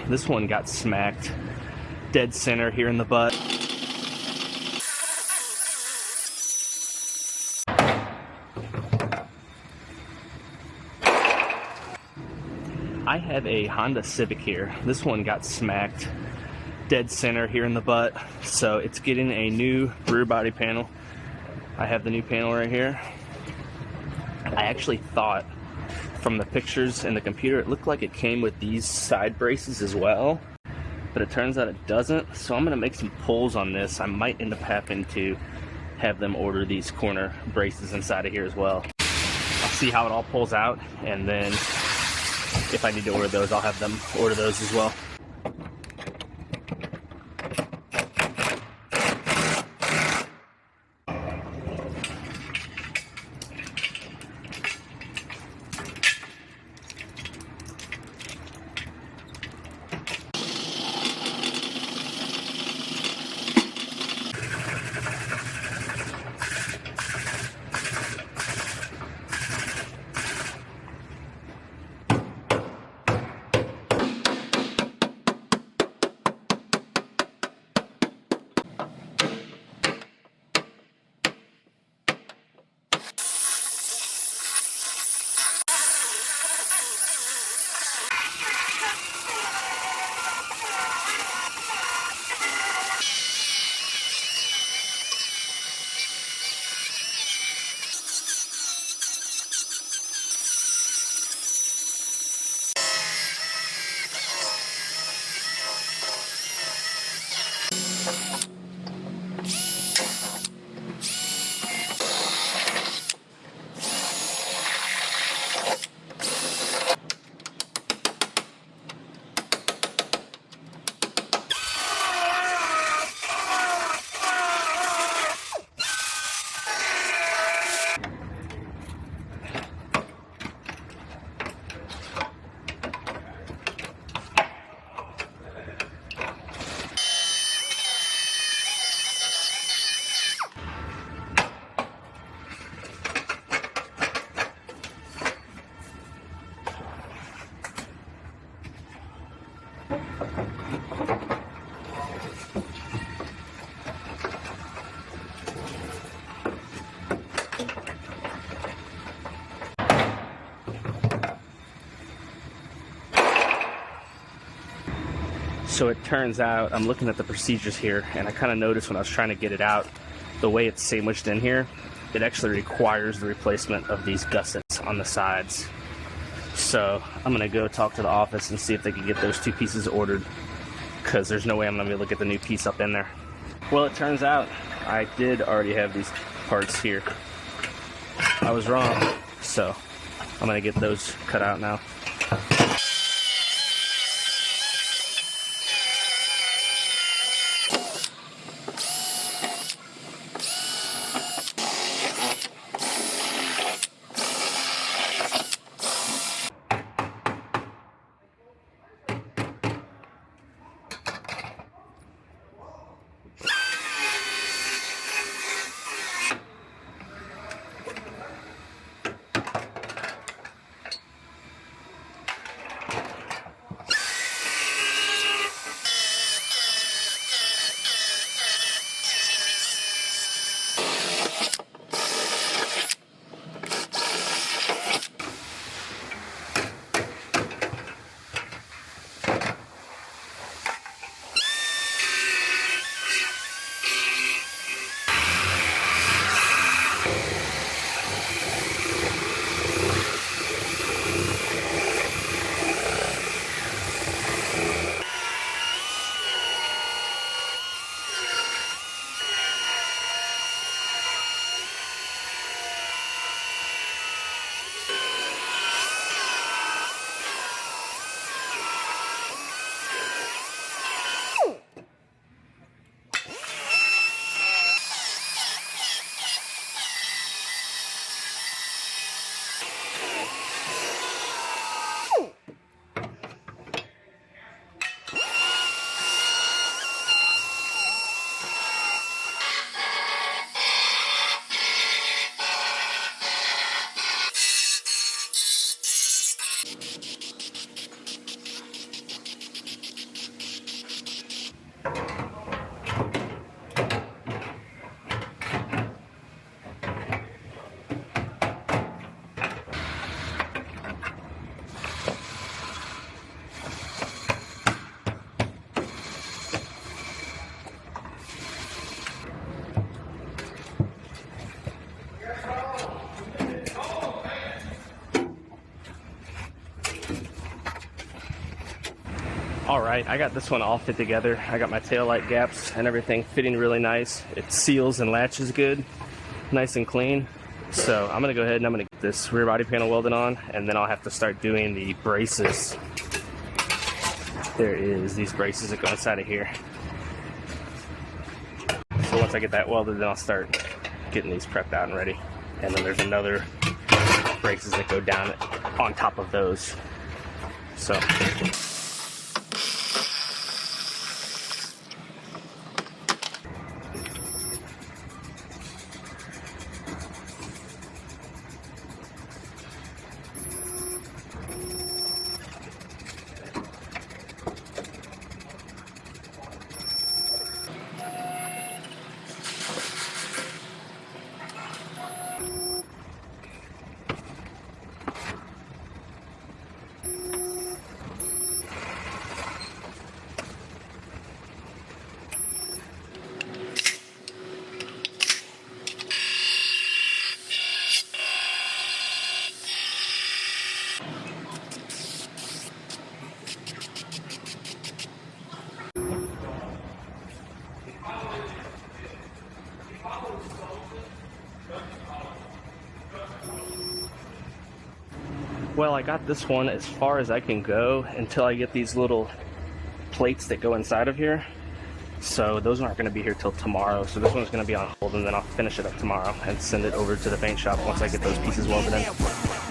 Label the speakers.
Speaker 1: This one got smacked dead center here in the butt. I have a Honda Civic here. This one got smacked dead center here in the butt, so it's getting a new rear body panel. I have the new panel right here. I actually thought from the pictures in the computer it looked like it came with these side braces as well, but it turns out it doesn't, so I'm going to make some pulls on this. I might end up having to have them order these corner braces inside of here as well. I'll see how it all pulls out, and then if I need to order those, I'll have them order those as well. So it turns out, I'm looking at the procedures here, and I kind of noticed when I was trying to get it out, the way it's sandwiched in here, it actually requires the replacement of these gussets on the sides. So I'm going to go talk to the office and see if they can get those two pieces ordered, because there's no way I'm going to be able to get the new piece up in there. Well, it turns out I did already have these parts here. I was wrong, so I'm going to get those cut out now. Alright, I got this one all fit together. I got my tail light gaps and everything fitting really nice. It seals and latches good, nice and clean. So I'm going to go ahead and I'm going to get this rear body panel welded on, and then I'll have to start doing the braces. There is these braces that go inside of here. So once I get that welded, then I'll start getting these prepped out and ready. And then there's another braces that go down on top of those. So well, I got this one as far as I can go until I get these little plates that go inside of here. So those aren't going to be here till tomorrow. So this one's going to be on hold, and then I'll finish it up tomorrow and send it over to the paint shop once I get those pieces welded in.